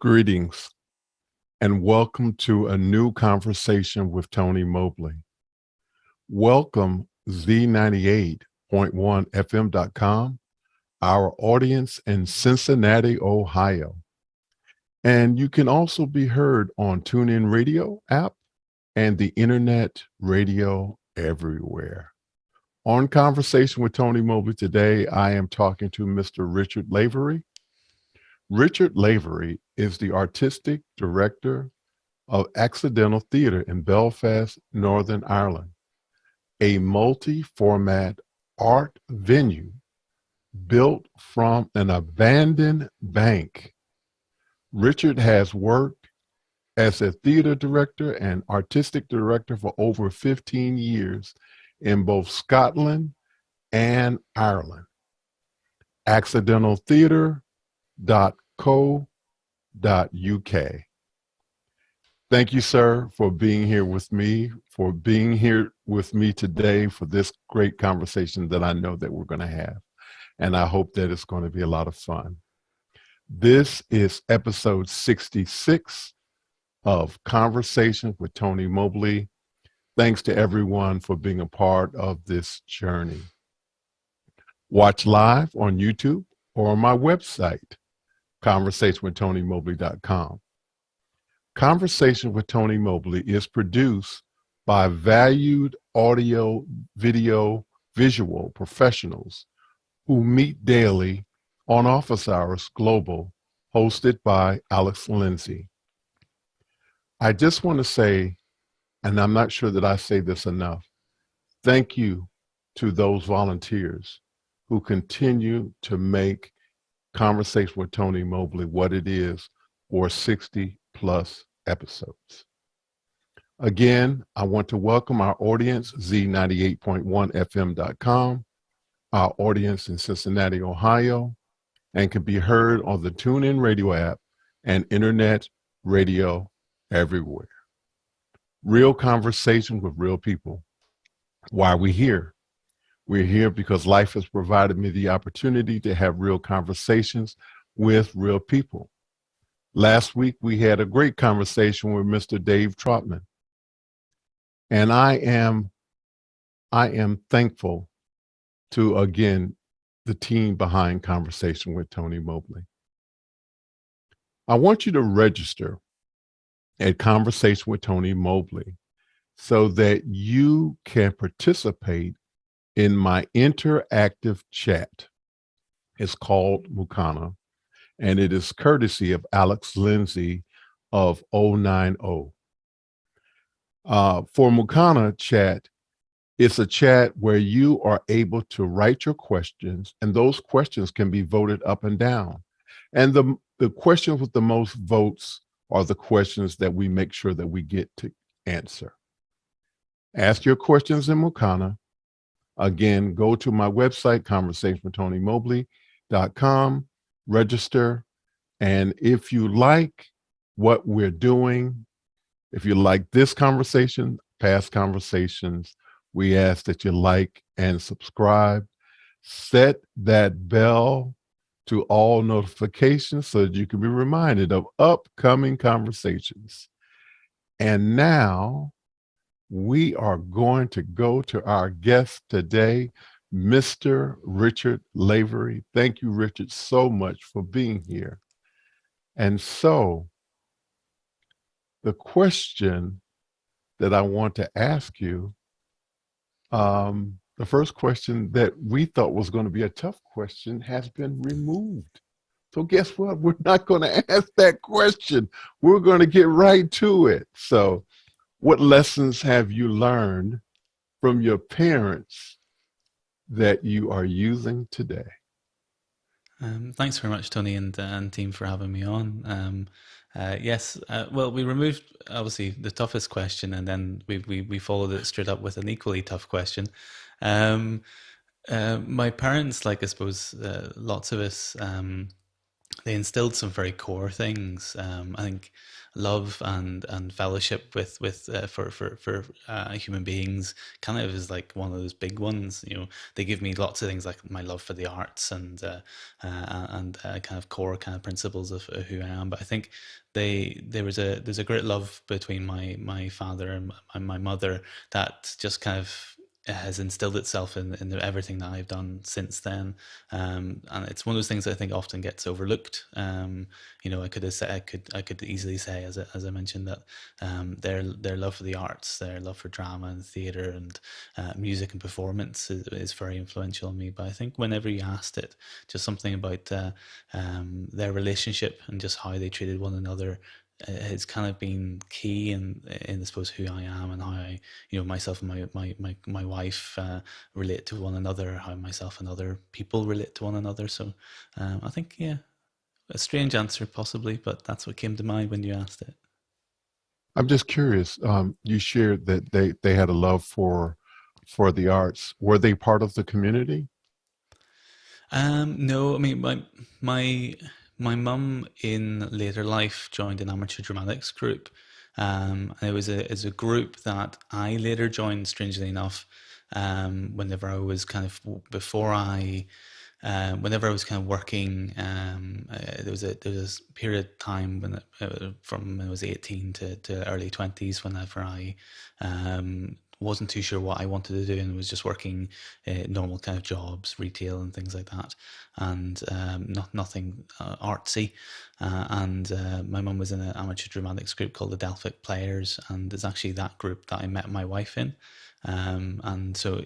Greetings and welcome to a new conversation with Tony Mobley. Welcome Z98.1FM.com, our audience in Cincinnati, Ohio. And you can also be heard on TuneIn Radio app and the internet radio everywhere. On Conversation with Tony Mobley today, I am talking to Mr. Richard Lavery. Richard Lavery is the artistic director of Accidental Theatre in Belfast, Northern Ireland, a multi-format art venue built from an abandoned bank. Richard has worked as a theater director and artistic director for over 15 years in both Scotland and Ireland. accidentaltheatre.co.uk. Thank you, sir, for being here with me, today for this great conversation that I know that we're going to have. And I hope that it's going to be a lot of fun. This is episode 66 of Conversations with Tony Mobley. Thanks to everyone for being a part of this journey. Watch live on YouTube or on my website, conversationwithtonymobley.com. Conversation with Tony Mobley is produced by valued audio, video, visual professionals who meet daily on Office Hours Global, hosted by Alex Lindsay. I just want to say, and I'm not sure that I say this enough, thank you to those volunteers who continue to make Conversation with Tony Mobley what it is for 60 plus episodes. Again, I want to welcome our audience, Z98.1FM.com, our audience in Cincinnati, Ohio, and can be heard on the TuneIn Radio app and internet radio everywhere. Real conversation with real people. Why are we here? We're here because life has provided me the opportunity to have real conversations with real people. Last week, we had a great conversation with Mr. Dave Trotman. And I am thankful to, again, the team behind Conversation with Tony Mobley. I want you to register at Conversation with Tony Mobley so that you can participate in my interactive chat. It's called Mukana, and it is courtesy of Alex Lindsay of 090. For Mukana chat, it's a chat where you are able to write your questions, and those questions can be voted up and down. And the questions with the most votes are the questions that we make sure that we get to answer. Ask your questions in Mukana. Again, go to my website, conversationwithtonymobley.com, register. And if you like what we're doing, if you like this conversation, past conversations, we ask that you like and subscribe. Set that bell to all notifications so that you can be reminded of upcoming conversations. And now we are going to go to our guest today, Mr. Richard Lavery. Thank you, Richard, so much for being here. And so the question that I want to ask you, the first question that we thought was going to be a tough question has been removed. So guess what? We're not going to ask that question. We're going to get right to it. So what lessons have you learned from your parents that you are using today? Thanks very much, Tony and team, for having me on. Yes, well, we removed obviously the toughest question, and then we followed it straight up with an equally tough question. My parents, like I suppose lots of us, they instilled some very core things. I think love and fellowship with for human beings kind of is like one of those big ones. You know, they give me lots of things like my love for the arts and kind of core kind of principles of who I am. But I think there's a great love between my father and my mother that just kind of has instilled itself in everything that I've done since then. And it's one of those things that I think often gets overlooked. You know, I could easily say, as I mentioned, that their love for the arts, their love for drama and theatre and music and performance is very influential on me. But I think whenever you asked it, just something about their relationship and just how they treated one another has kind of been key in I suppose who I am and how I, you know, myself and my wife relate to one another, how myself and other people relate to one another. So I think, yeah, a strange answer possibly, but that's what came to mind when you asked it. I'm just curious. You shared that they had a love for the arts. Were they part of the community? No, I mean my my mum in later life joined an amateur dramatics group. And it was a group that I later joined, strangely enough. Whenever I was kind of before I whenever I was kind of working, there was a period of time from when I was 18 to early 20s, whenever I wasn't too sure what I wanted to do and was just working normal kind of jobs, retail and things like that, and nothing artsy. And my mum was in an amateur dramatics group called the Delphic Players, and it's actually that group that I met my wife in. And so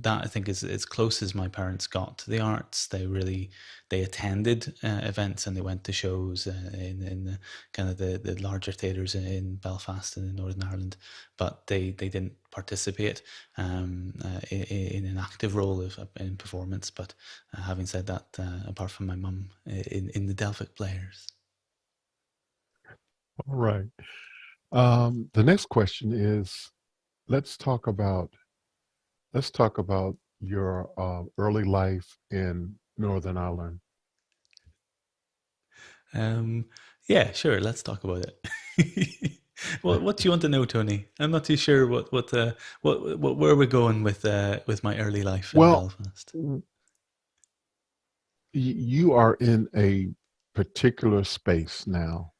that I think is as close as my parents got to the arts. They attended events and they went to shows in the kind of the larger theatres in Belfast and in Northern Ireland, but they didn't participate in an active role in performance. But having said that, apart from my mum in the Delphic Players. All right. The next question is, let's talk about let's talk about your early life in Northern Ireland. Um, yeah, sure. Let's talk about it. What do you want to know, Tony? I'm not too sure what where we're going with my early life in Well, Belfast. you are in a particular space now,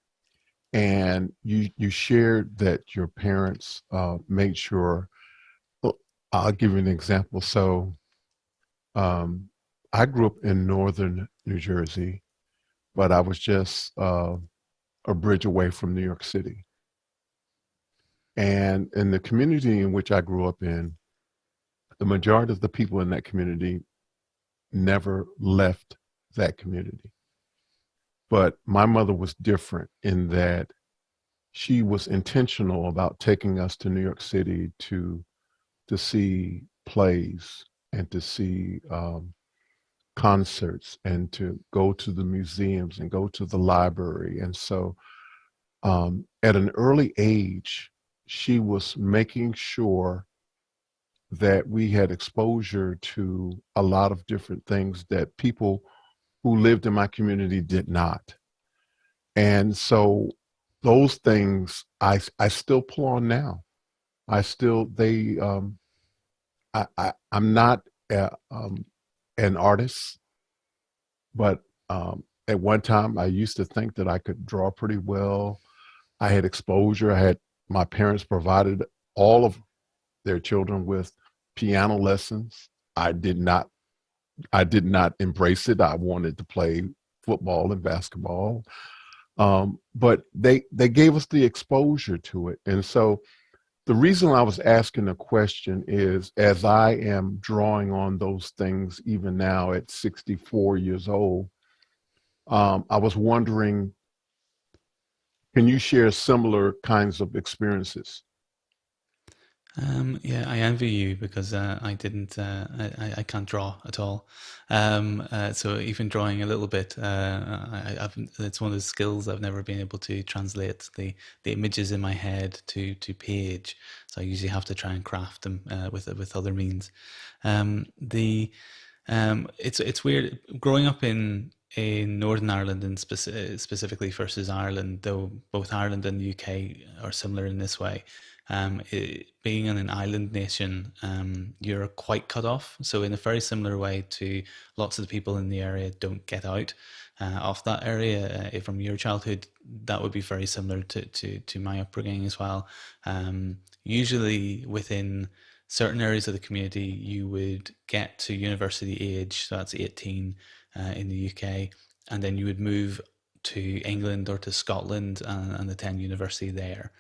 and you shared that your parents made sure. Well, I'll give you an example. So, um, I grew up in northern New Jersey, but I was just a bridge away from New York City. And in the community in which I grew up in, the majority of the people in that community never left that community. But my mother was different in that she was intentional about taking us to New York City to see plays and to see concerts and to go to the museums and go to the library. And so at an early age, she was making sure that we had exposure to a lot of different things that people who lived in my community did not. And so those things I still pull on now. I still they I'm not an artist, but at one time I used to think that I could draw pretty well. I had exposure. I had my parents provided all of their children with piano lessons. I did not I did not embrace it. I wanted to play football and basketball. But they gave us the exposure to it. And so the reason I was asking the question is as I am drawing on those things even now at 64 years old, I was wondering, can you share similar kinds of experiences? Yeah, I envy you because I didn't. I can't draw at all. So even drawing a little bit, I've, it's one of the skills I've never been able to translate the images in my head to page. So I usually have to try and craft them with other means. The It's weird growing up in Northern Ireland and specifically versus Ireland, though both Ireland and the UK are similar in this way. Being in an island nation, you're quite cut off. So, in a very similar way to lots of the people in the area don't get out of that area from your childhood, that would be very similar to my upbringing as well. Usually, within certain areas of the community, you would get to university age, so that's 18 in the UK, and then you would move to England or to Scotland and attend university there.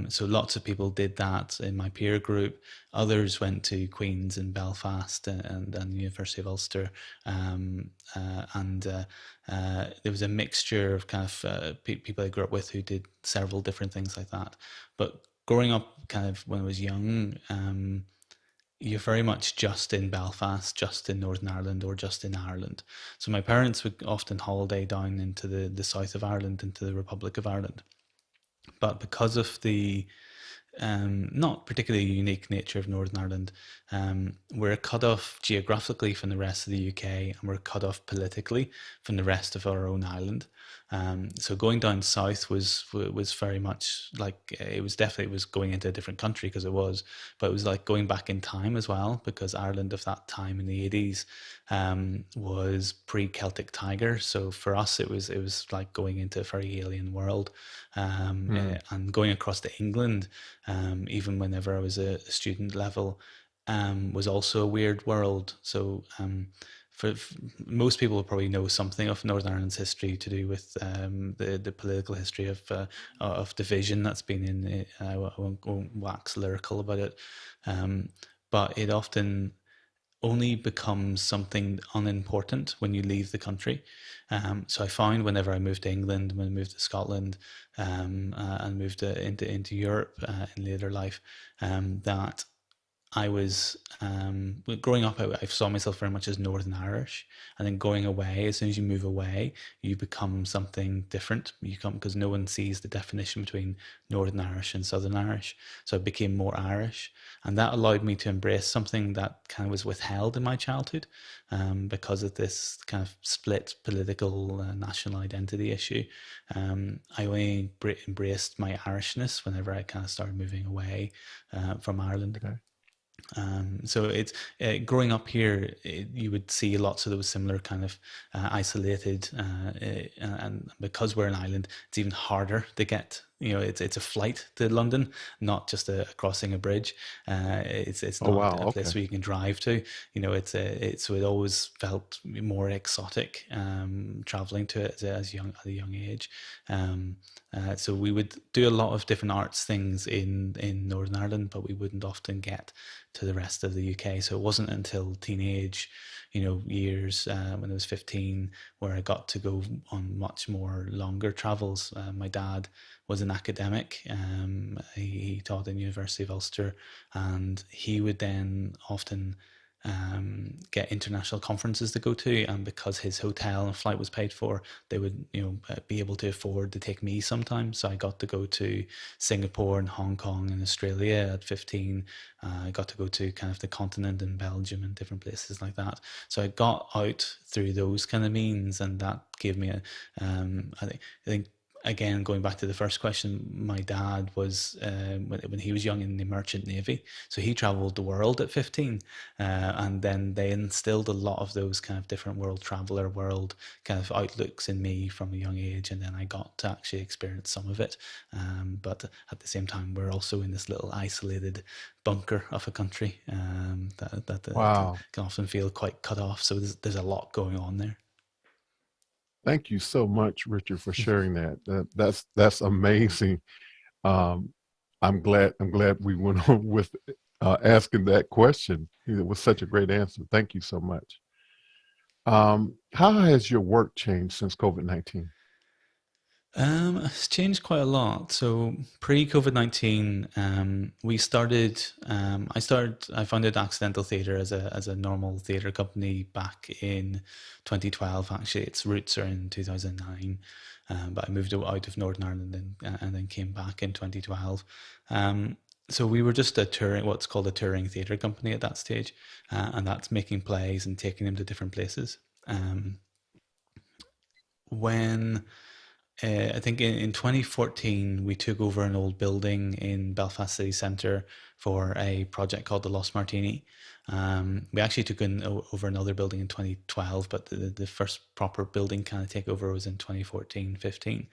So lots of people did that in my peer group. Others went to Queen's in Belfast and the University of Ulster. And there was a mixture of kind of people I grew up with who did several different things like that. But growing up kind of when I was young, you're very much just in Belfast, just in Northern Ireland, or just in Ireland. So my parents would often holiday down into the south of Ireland, into the Republic of Ireland. But because of the not particularly unique nature of Northern Ireland, we're cut off geographically from the rest of the UK, and we're cut off politically from the rest of our own island. So going down south was very much like it was definitely, it was going into a different country because it was, but it was like going back in time as well, because Ireland of that time in the 80s was pre-Celtic Tiger. So for us, it was like going into a very alien world, Mm. and going across to England, even whenever I was a student level, was also a weird world. So for most people will probably know something of Northern Ireland's history to do with the political history of division that's been in it. I won't go wax lyrical about it, but it often only becomes something unimportant when you leave the country. So I found whenever I moved to England, when I moved to Scotland, and moved into Europe in later life, that I was growing up. I saw myself very much as Northern Irish, and then going away. As soon as you move away, you become something different. You come because no one sees the definition between Northern Irish and Southern Irish. So I became more Irish, and that allowed me to embrace something that kind of was withheld in my childhood, because of this kind of split political national identity issue. I only embraced my Irishness whenever I kind of started moving away from Ireland. Okay. So it's growing up here, you would see lots of those similar kind of isolated, and because we're an island, it's even harder to get. It's a flight to London, not just a crossing a bridge. It's Oh, not wow. a place Okay. where you can drive to. So it always felt more exotic, traveling to it at a young age. So we would do a lot of different arts things in Northern Ireland, but we wouldn't often get to the rest of the UK. So it wasn't until teenage, years, when I was 15, where I got to go on much more longer travels. My dad was an academic. He taught in University of Ulster, and he would then often get international conferences to go to, and because his hotel and flight was paid for, they would be able to afford to take me sometimes. So I got to go to Singapore and Hong Kong and Australia at 15. I got to go to kind of the continent in Belgium and different places like that. So I got out through those kind of means, and that gave me I think again, going back to the first question, my dad was when he was young in the merchant navy, so he traveled the world at 15, and then they instilled a lot of those kind of different world traveler, world kind of outlooks in me from a young age, and then I got to actually experience some of it. But at the same time, we're also in this little isolated bunker of a country, that Wow. can often feel quite cut off. So there's a lot going on there. Thank you so much, Richard, for sharing that. That's amazing. Um, I'm glad we went on with asking that question. It was such a great answer. Thank you so much. How has your work changed since COVID-19? It's changed quite a lot. So pre-COVID-19, we started. I founded Accidental Theatre as a normal theatre company back in 2012. Actually, its roots are in 2009, but I moved out of Northern Ireland and then came back in 2012. So we were just what's called a touring theatre company at that stage, and that's making plays and taking them to different places. Um, when I think in 2014 we took over an old building in Belfast city centre for a project called the Lost Martini. We actually took over another building in 2012, but the first proper building kind of takeover was in 2014-15,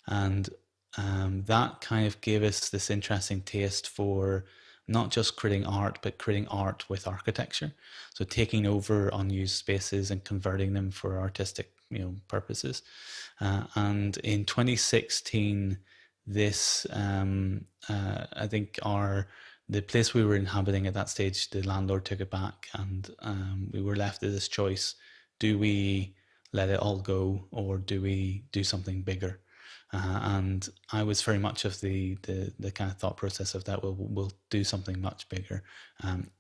and that kind of gave us this interesting taste for not just creating art, but creating art with architecture. So taking over unused spaces and converting them for artistic, purposes. And in 2016, this I think the place we were inhabiting at that stage, the landlord took it back, and we were left with this choice: do we let it all go, or do we do something bigger? And I was very much of the kind of thought process of that. We'll do something much bigger,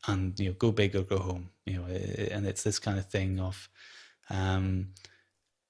and go big or go home. And it's this kind of thing of um,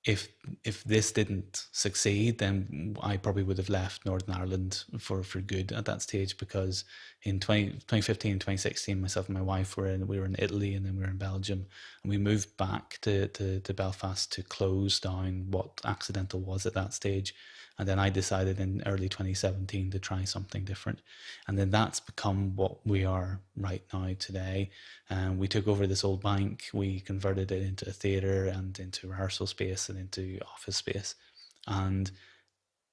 if this didn't succeed, then I probably would have left Northern Ireland for good at that stage, because in 2015 and 2016, myself and my wife we were in Italy, and then we were in Belgium, and we moved back to Belfast to close down what Accidental was at that stage. And then I decided in early 2017 to try something different. And then that's become what we are right now today. We took over this old bank, we converted it into a theatre and into rehearsal space and into office space. And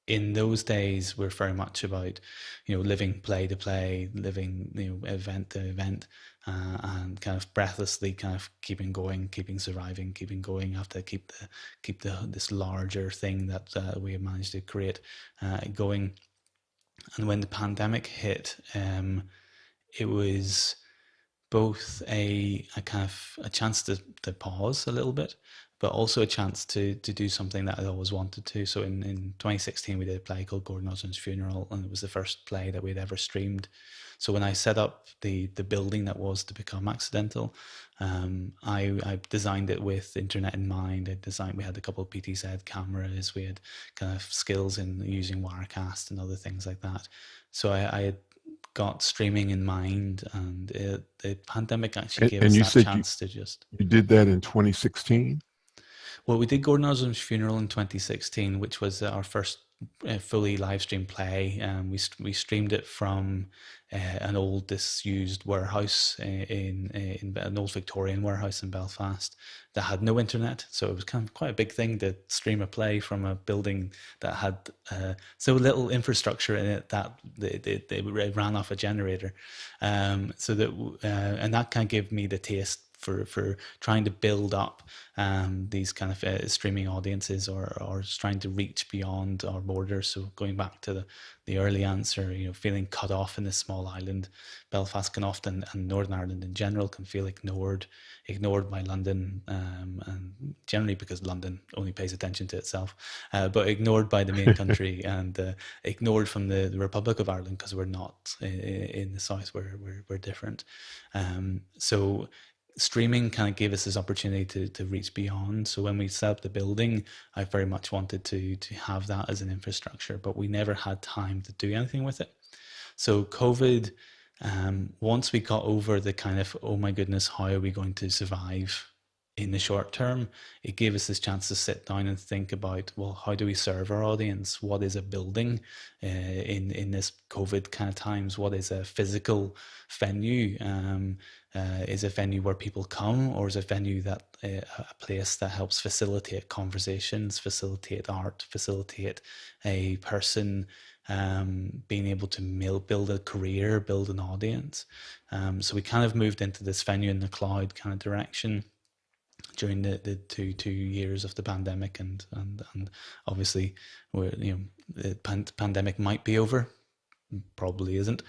in those days, we're very much about, living play to play, living, event to event, and kind of breathlessly kind of keeping going, keeping surviving, keeping going. Have to keep this larger thing that we have managed to create going. And when the pandemic hit, it was both a kind of a chance to pause a little bit, but also a chance to do something that I'd always wanted to. So in 2016, we did a play called Gordon Osmond's Funeral, and it was the first play that we'd ever streamed. So when I set up the building that was to become Accidental, I designed it with internet in mind. We had a couple of PTZ cameras, we had kind of skills in using Wirecast and other things like that. So I had got streaming in mind, and the pandemic actually gave And us you that said chance to just. you did that in 2016? Well, we did Gordon Osmond's Funeral in 2016, which was our first fully live stream play. We streamed it from an old disused warehouse in an old Victorian warehouse in Belfast that had no internet. So it was kind of quite a big thing to stream a play from a building that had so little infrastructure in it that they ran off a generator. So that and that kind of gave me the taste for trying to build up these kind of streaming audiences, or trying to reach beyond our borders. So going back to the early answer, feeling cut off in this small island, Belfast can often, and Northern Ireland in general, can feel ignored by London, and generally because London only pays attention to itself, but ignored by the main country, and ignored from the Republic of Ireland, because we're not in the south, we're different. So streaming kind of gave us this opportunity to reach beyond. So when we set up the building, I very much wanted to have that as an infrastructure, but we never had time to do anything with it. So COVID, once we got over the kind of, oh my goodness, how are we going to survive in the short term, it gave us this chance to sit down and think about, well, how do we serve our audience? What is a building in this COVID kind of times? What is a physical venue? Is a venue where people come, or is a venue that a place that helps facilitate conversations, facilitate art, facilitate a person being able to build a career, build an audience? So we kind of moved into this venue in the cloud kind of direction during the two years of the pandemic, and obviously the pandemic might be over, probably isn't.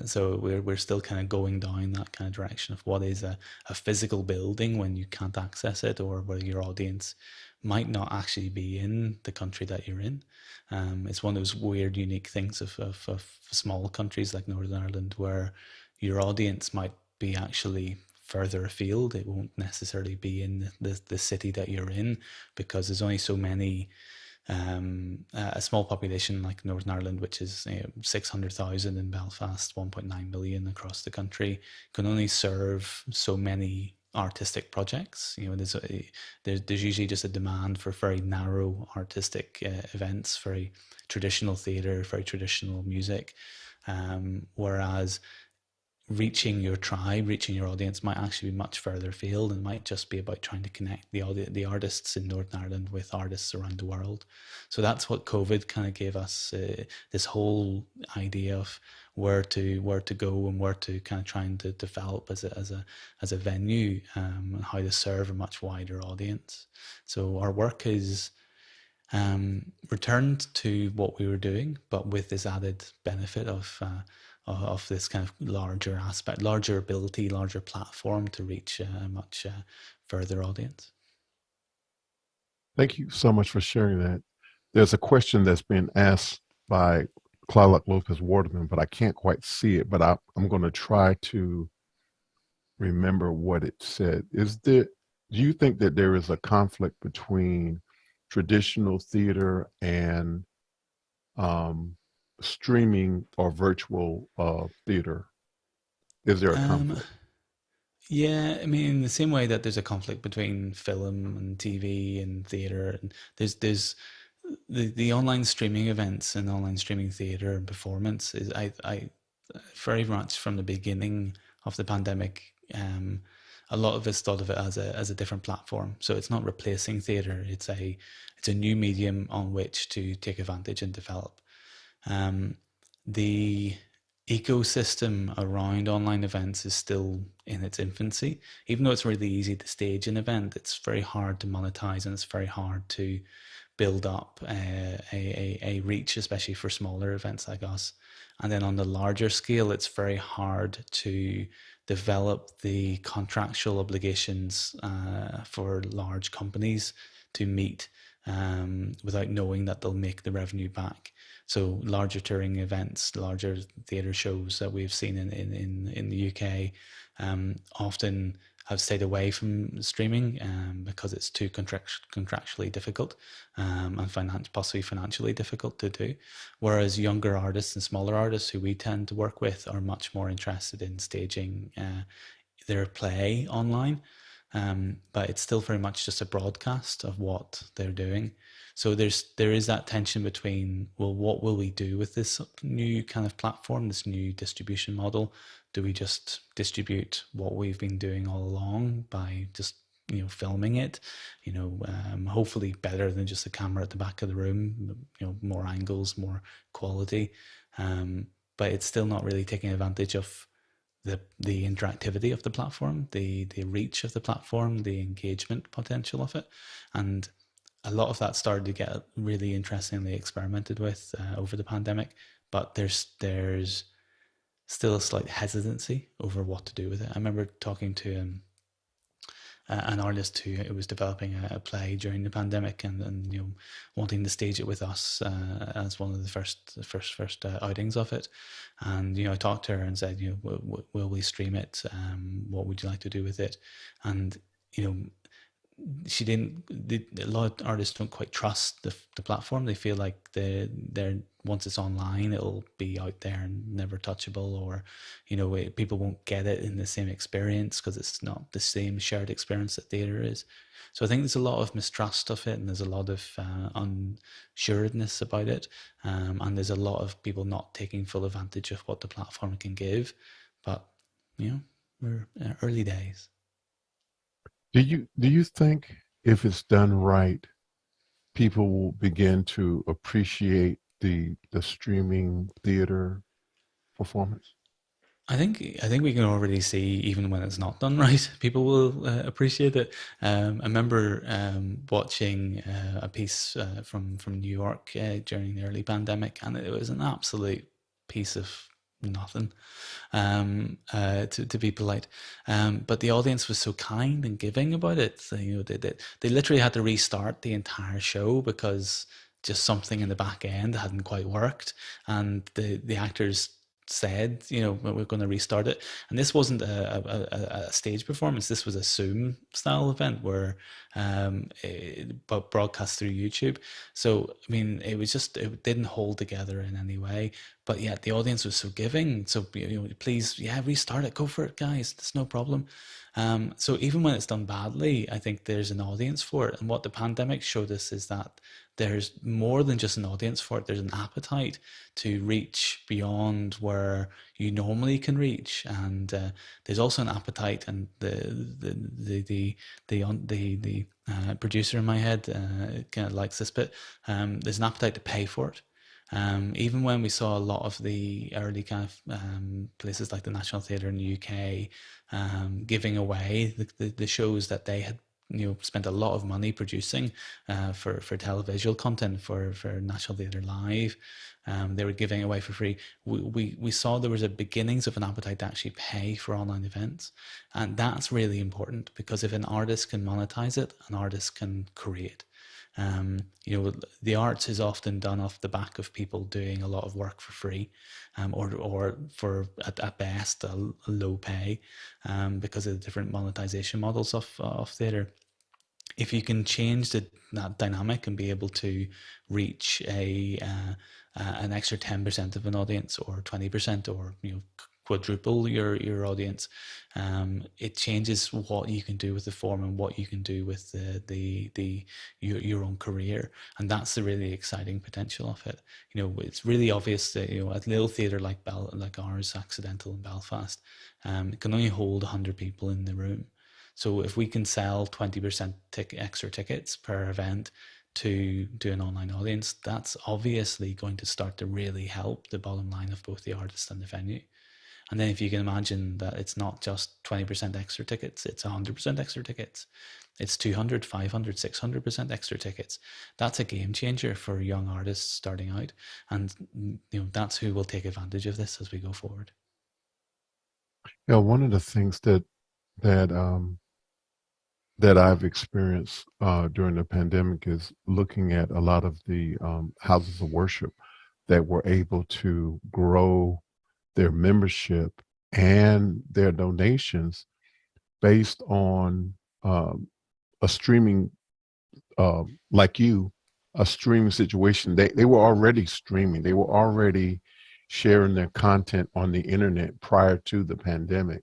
So we're still kind of going down that kind of direction of what is a physical building when you can't access it, or where your audience might not actually be in the country that you're in. It's one of those weird, unique things of small countries like Northern Ireland, where your audience might be actually further afield. It won't necessarily be in the city that you're in, because there's only so many. A small population like Northern Ireland, which is 600,000 in Belfast, 1.9 million across the country, can only serve so many artistic projects. There's usually just a demand for very narrow artistic events, very traditional theatre, very traditional music. Whereas reaching your tribe, reaching your audience might actually be much further afield, and might just be about trying to connect the artists in Northern Ireland with artists around the world. So that's what COVID kind of gave us, this whole idea of where to go and where to kind of trying to develop as a venue, and how to serve a much wider audience. So our work is returned to what we were doing, but with this added benefit of this kind of larger aspect, larger ability, larger platform to reach a much further audience. Thank you so much for sharing that. There's a question that's been asked by Clark Lopez Waterman, but I can't quite see it. But I'm going to try to remember what it said. Do you think that there is a conflict between traditional theater and streaming or virtual theater? Is there a Um, conflict? yeah, I mean, in the same way that there's a conflict between film and TV and theater, and there's the online streaming events and online streaming theater and performance is I very much from the beginning of the pandemic. A lot of us thought of it as a different platform. So it's not replacing theater. It's a new medium on which to take advantage and develop. Um, the ecosystem around online events is still in its infancy. Even though it's really easy to stage an event, it's very hard to monetize, and it's very hard to build up a reach, especially for smaller events like us. And then on the larger scale, it's very hard to develop the contractual obligations for large companies to meet, without knowing that they'll make the revenue back. So larger touring events, larger theatre shows that we've seen in the UK, often have stayed away from streaming, because it's too contractually difficult, and possibly financially difficult to do. Whereas younger artists and smaller artists who we tend to work with are much more interested in staging their play online. But it's still very much just a broadcast of what they're doing. So there is that tension between, well, what will we do with this new kind of platform, this new distribution model? Do we just distribute what we've been doing all along by just filming it, hopefully better than just a camera at the back of the room, more angles, more quality, but it's still not really taking advantage of the interactivity of the platform, the reach of the platform, the engagement potential of it. And a lot of that started to get really interestingly experimented with over the pandemic, but there's still a slight hesitancy over what to do with it. I remember talking to an artist who was developing a play during the pandemic, and wanting to stage it with us as one of the first outings of it. And I talked to her and said, will we stream it? What would you like to do with it? And she didn't. A lot of artists don't quite trust the platform. They feel like they're once it's online, it'll be out there and never touchable, or people won't get it in the same experience because it's not the same shared experience that theatre is. So I think there's a lot of mistrust of it, and there's a lot of unsureness about it, and there's a lot of people not taking full advantage of what the platform can give. But we're early days. Do you think if it's done right, people will begin to appreciate the streaming theater performance? I think we can already see, even when it's not done right, people will appreciate it. I remember watching a piece from New York during the early pandemic, and it was an absolute piece of nothing, to be polite. But the audience was so kind and giving about it. So, they literally had to restart the entire show because just something in the back end hadn't quite worked, and the actors said, we're going to restart it. And this wasn't a stage performance. This was a Zoom style event where but broadcast through YouTube. So, I mean, it didn't hold together in any way, but yet the audience was so giving. So, please, yeah, restart it. Go for it, guys. It's no problem. So even when it's done badly, I think there's an audience for it. And what the pandemic showed us is that there's more than just an audience for it. There's an appetite to reach beyond where you normally can reach, and there's also an appetite. And the producer in my head kind of likes this bit. There's an appetite to pay for it. Even when we saw a lot of the early kind of places like the National Theatre in the UK giving away the shows that they had spent a lot of money producing for televisual content for National Theatre Live. They were giving away for free. We saw there was a beginnings of an appetite to actually pay for online events, and that's really important, because if an artist can monetize it, an artist can create. The arts is often done off the back of people doing a lot of work for free, or for at best a low pay, because of the different monetization models of theatre. If you can change that dynamic and be able to reach an extra 10% of an audience, or 20%, or quadruple your audience, it changes what you can do with the form and what you can do with your own career. And that's the really exciting potential of it. It's really obvious that a little theatre like ours, Accidental in Belfast, it can only hold 100 people in the room. So if we can sell 20% extra tickets per event to an online audience, that's obviously going to start to really help the bottom line of both the artist and the venue. And then if you can imagine that it's not just 20% extra tickets, it's 100% extra tickets. It's 200, 500, 600% extra tickets. That's a game changer for young artists starting out. And that's who will take advantage of this as we go forward. One of the things that that I've experienced during the pandemic is looking at a lot of the houses of worship that were able to grow their membership and their donations based on a streaming, like a streaming situation. They were already streaming. They were already sharing their content on the internet prior to the pandemic.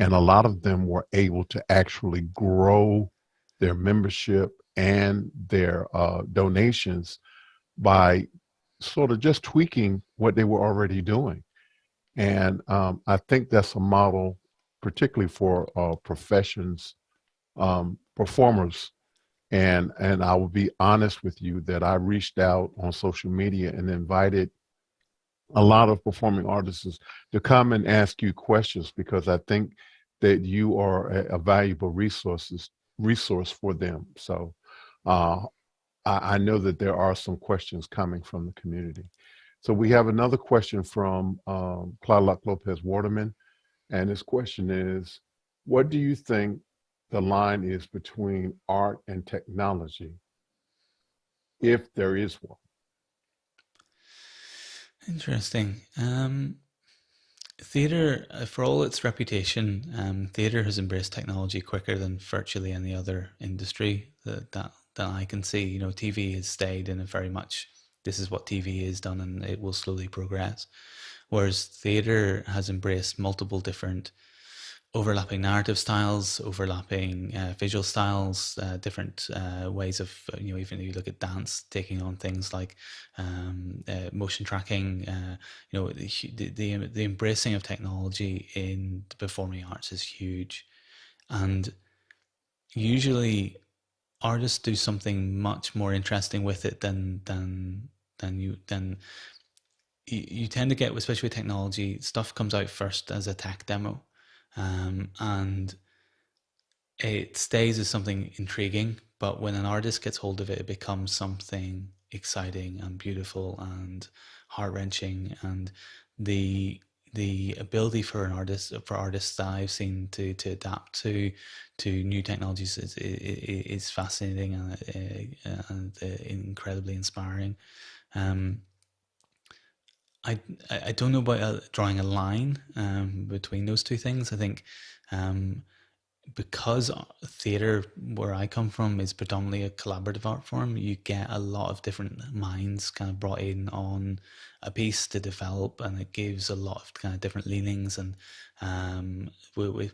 And a lot of them were able to actually grow their membership and their donations by sort of just tweaking what they were already doing. And I think that's a model, particularly for professions, performers. And I will be honest with you that I reached out on social media and invited a lot of performing artists to come and ask you questions, because I think that you are a valuable resource for them. So I know that there are some questions coming from the community. So we have another question from Claude Lopez Waterman. And his question is, what do you think the line is between art and technology, if there is one? Interesting. Theatre, for all its reputation, theatre has embraced technology quicker than virtually any other industry that I can see. TV has stayed in a very much, this is what TV is done, and it will slowly progress. Whereas theatre has embraced multiple different overlapping narrative styles, overlapping visual styles, different ways of, even if you look at dance, taking on things like motion tracking, the embracing of technology in the performing arts is huge. And usually artists do something much more interesting with it than you tend to get, especially with technology. Stuff comes out first as a tech demo, and it stays as something intriguing. But when an artist gets hold of it, it becomes something exciting and beautiful and heart wrenching. And the ability for artists that I've seen to adapt to new technologies is fascinating and incredibly inspiring. I I don't know about drawing a line between those two things. I think um, because theatre, where I come from, is predominantly a collaborative art form, you get a lot of different minds kind of brought in on a piece to develop, and it gives a lot of kind of different leanings. And we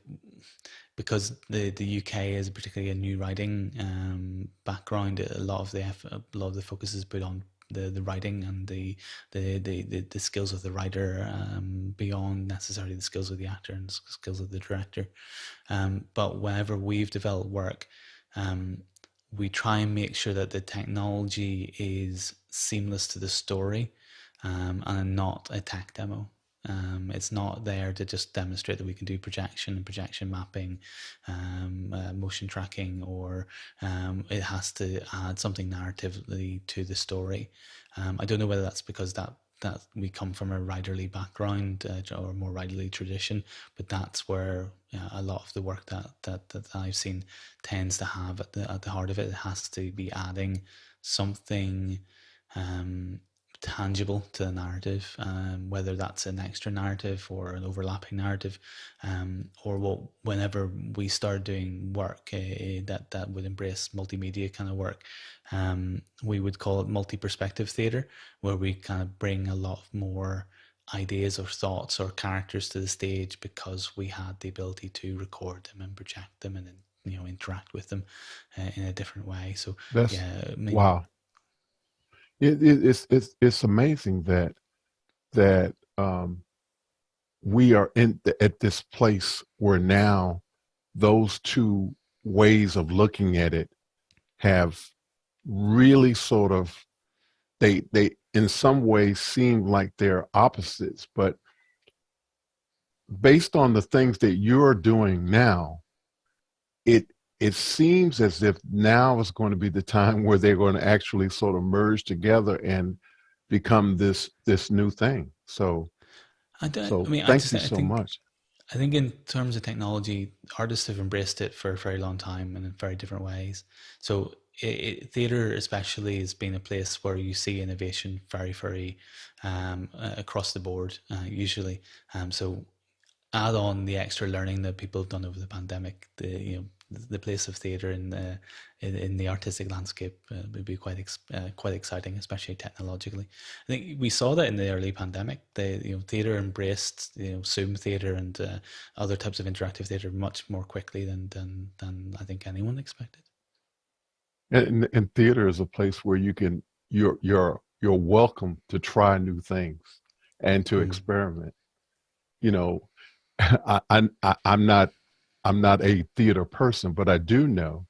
because the UK is particularly a new writing background, a lot of the focus is put on the writing and the skills of the writer beyond necessarily the skills of the actor and skills of the director. But whenever we've developed work, um, we try and make sure that the technology is seamless to the story and not a tech demo. It's not there to just demonstrate that we can do projection and projection mapping, motion tracking, or it has to add something narratively to the story. I don't know whether that's because that we come from a writerly background or more writerly tradition, but that's where a lot of the work that I've seen tends to have at the heart of it. It has to be adding something um, tangible to the narrative, whether that's an extra narrative or an overlapping narrative, or whenever we start doing work that would embrace multimedia kind of work, we would call it multi-perspective theatre, where we kind of bring a lot more ideas or thoughts or characters to the stage because we had the ability to record them and project them and interact with them in a different way. So That's yeah, I mean, wow. It's amazing that we are at this place where now those two ways of looking at it have really sort of they in some ways seem like they're opposites, but based on the things that you're doing now, it it seems as if now is going to be the time where they're going to actually sort of merge together and become this new thing. I So mean, thank you so much. I think in terms of technology, artists have embraced it for a very long time and in very different ways. So theater, especially, has been a place where you see innovation very across the board, usually. So add on the extra learning that people have done over the pandemic, the place of theatre in the artistic landscape would be quite exciting, especially technologically. I think we saw that in the early pandemic. Theatre embraced Zoom theatre and other types of interactive theatre much more quickly than I think anyone expected. And theater is a place where you're welcome to try new things and to Mm. experiment. You know, I'm not a theater person, but I do know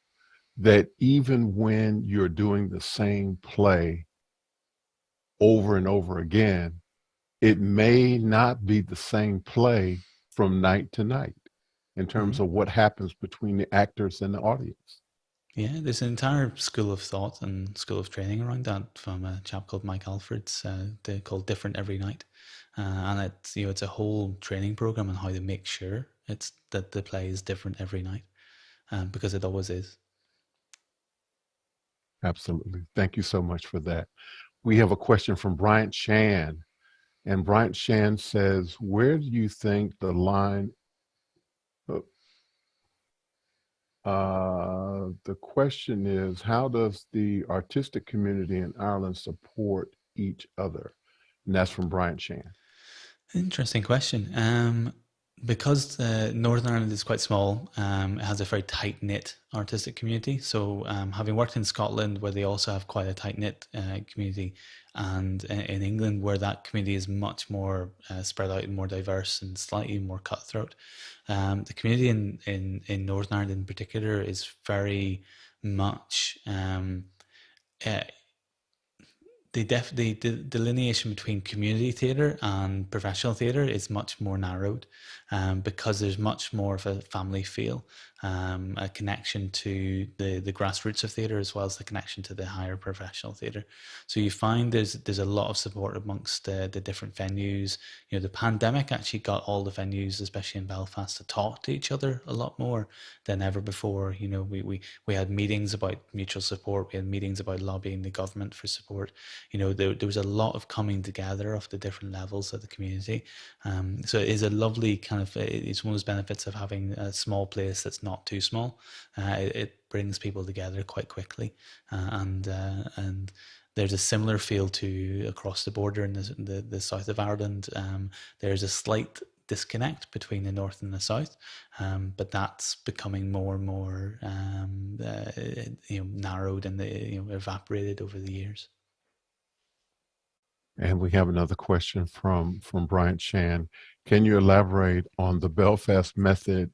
that even when you're doing the same play over and over again, it may not be the same play from night to night in terms Mm. of what happens between the actors and the audience. Yeah, there's an entire school of thought and school of training around that from a chap called Mike Alfred's. They're called Different Every Night, and it's a whole training program on how to make sure it's that the play is different every night, because it always is. Absolutely. Thank you so much for that. We have a question from Bryant Shan. And Bryant Shan says, where do you think the line, the question is, how does the artistic community in Ireland support each other? And that's from Bryant Shan. Interesting question. Because Northern Ireland is quite small, it has a very tight knit artistic community. So, having worked in Scotland, where they also have quite a tight knit community, and in England, where that community is much more spread out and more diverse and slightly more cutthroat, the community in Northern Ireland in particular is very much. Uh, the delineation between community theatre and professional theatre is much more narrowed, because there's much more of a family feel, a connection to the grassroots of theatre as well as the connection to the higher professional theatre. So you find there's a lot of support amongst the different venues. The pandemic actually got all the venues, especially in Belfast, to talk to each other a lot more than ever before. We had meetings about mutual support. We had meetings about lobbying the government for support. there was a lot of coming together of the different levels of the community. So it is a lovely kind of, it's one of those benefits of having a small place that's not too small. It brings people together quite quickly, and there's a similar feel to across the border in the south of Ireland. There's a slight disconnect between the north and the south, but that's becoming more and more narrowed and evaporated over the years. And we have another question from Bryant Shan. Can you elaborate on the Belfast method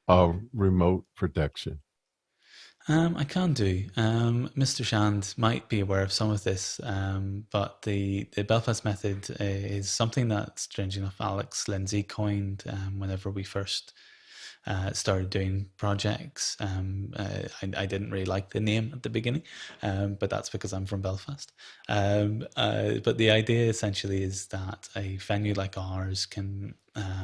of remote production? I can do. Mr. Shand might be aware of some of this, but the Belfast method is something that, strange enough, Alex Lindsay coined whenever we first started doing projects. I didn't really like the name at the beginning, but that's because I'm from Belfast. But the idea essentially is that a venue like ours can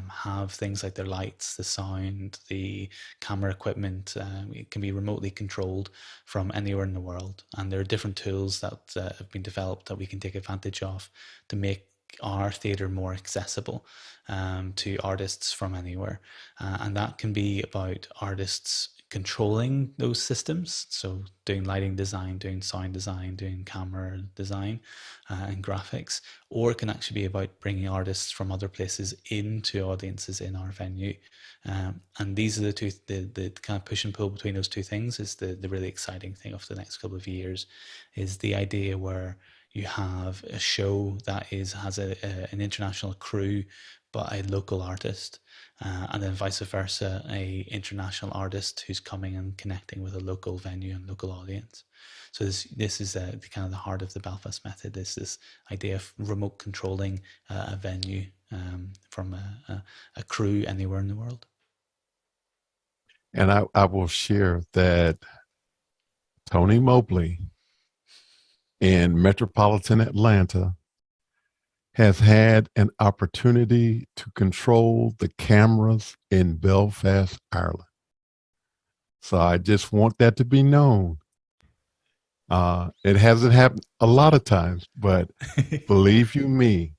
have things like their lights, the sound, the camera equipment. It can be remotely controlled from anywhere in the world. And there are different tools that have been developed that we can take advantage of to make our theatre more accessible to artists from anywhere. And that can be about artists controlling those systems. So doing lighting design, doing sound design, doing camera design and graphics. Or it can actually be about bringing artists from other places into audiences in our venue. And these are the kind of push and pull between those two things is the really exciting thing of the next couple of years, is the idea where you have a show that has an international crew but a local artist, and then vice versa, a international artist who's coming and connecting with a local venue and local audience. So this is the kind of the heart of the Belfast method, is this idea of remote controlling a venue from a crew anywhere in the world. And I will share that Tony Mobley in metropolitan Atlanta has had an opportunity to control the cameras in Belfast, Ireland. So I just want that to be known. It hasn't happened a lot of times, but believe you me,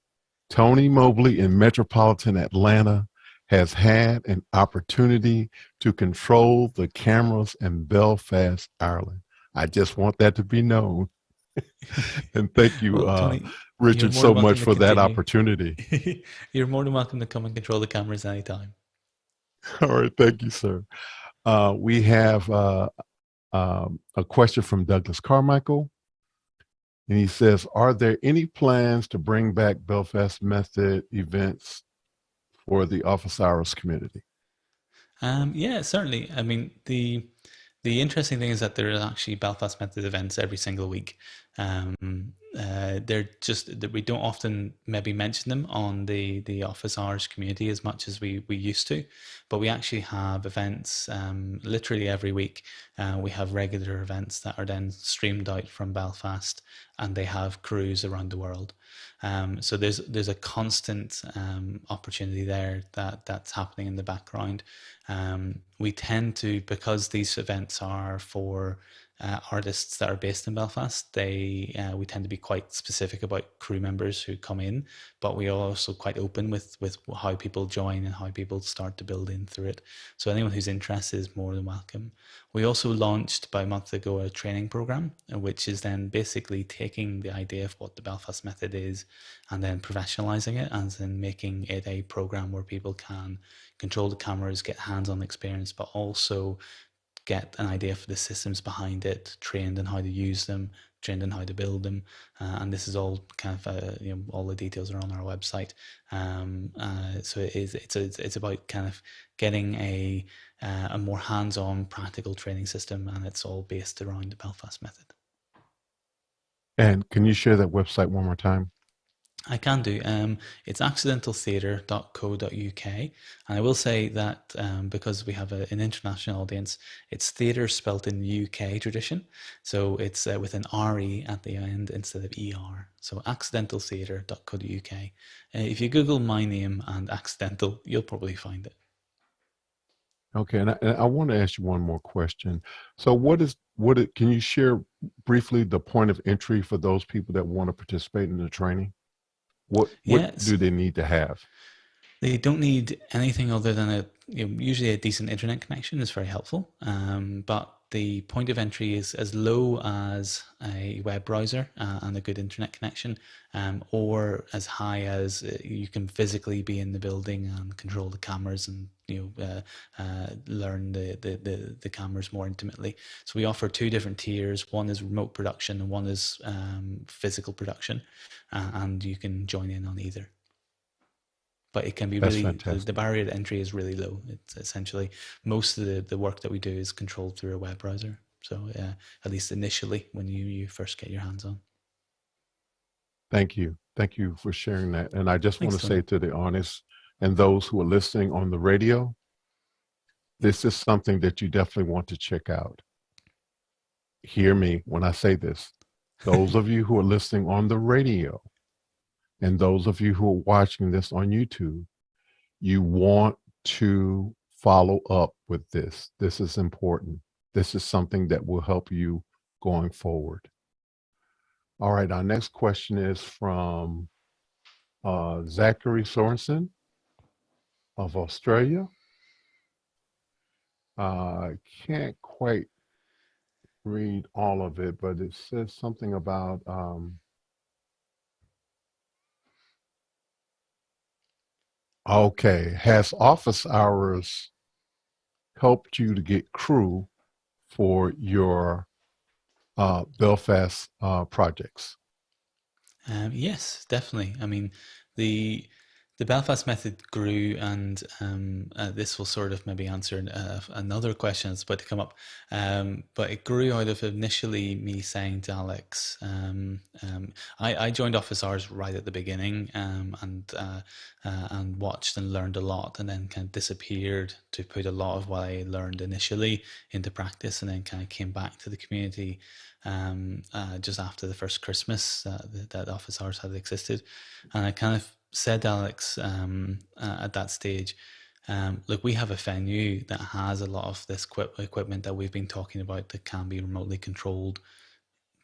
Tony Mobley in metropolitan Atlanta has had an opportunity to control the cameras in Belfast, Ireland. I just want that to be known. And thank you, Well, Tony, you're Richard, more so than much welcome to for that continue. opportunity. You're more than welcome to come and control the cameras anytime. All right, thank you, sir. We have a question from Douglas Carmichael, and he says, "Are there any plans to bring back Belfast Method events for the office hours community?" Yeah, certainly. I mean, the interesting thing is that there are actually Belfast Method events every single week. They're just that we don't often maybe mention them on the office hours community as much as we used to, but we actually have events literally every week. We have regular events that are then streamed out from Belfast, and they have crews around the world. So there's a constant opportunity there that's happening in the background. We tend to, because these events are for artists that are based in Belfast, we tend to be quite specific about crew members who come in, but we are also quite open with how people join and how people start to build in through it. So anyone who's interested is more than welcome. We also launched about a month ago a training program, which is then basically taking the idea of what the Belfast Method is and then professionalizing it, and then making it a program where people can control the cameras, get hands-on experience, but also get an idea for the systems behind it, trained on how to use them, trained on how to build them, and this is all kind of all the details are on our website. So it's about kind of getting a more hands-on, practical training system, and it's all based around the Belfast Method. And can you share that website one more time? I can do. It's accidentaltheatre.co.uk. And I will say that because we have an international audience, it's theatre spelt in UK tradition. So it's with an RE at the end instead of ER. So accidentaltheatre.co.uk. If you Google my name and accidental, you'll probably find it. Okay, and I want to ask you one more question. So, can you share briefly the point of entry for those people that want to participate in the training? What Yes, do they need to have? they don't need anything other than usually a decent internet connection is very helpful. But the point of entry is as low as a web browser and a good internet connection, or as high as you can physically be in the building and control the cameras and learn the cameras more intimately. So we offer two different tiers. One is remote production and one is physical production, and you can join in on either. But it can be That's really, the fantastic. barrier to entry is really low. It's essentially most of the work that we do is controlled through a web browser. So at least initially when you first get your hands on. Thank you. Thank you for sharing that. And I just want Thanks, to say Tony. to the audience and those who are listening on the radio, this is something that you definitely want to check out. Hear me when I say this. Those of you who are listening on the radio and those of you who are watching this on YouTube, you want to follow up with this. This is important. This is something that will help you going forward. All right, our next question is from Zachary Sorensen of Australia. I can't quite read all of it, but it says something about okay, has office hours helped you to get crew for your Belfast projects? Yes, definitely. I mean, the the Belfast method grew, and this will sort of maybe answer another question that's about to come up. But it grew out of initially me saying to Alex, I joined Office Hours right at the beginning, and watched and learned a lot, and then kind of disappeared to put a lot of what I learned initially into practice, and then kind of came back to the community just after the first Christmas that Office Hours had existed. And I kind of said to Alex at that stage, look, we have a venue that has a lot of this equipment that we've been talking about that can be remotely controlled.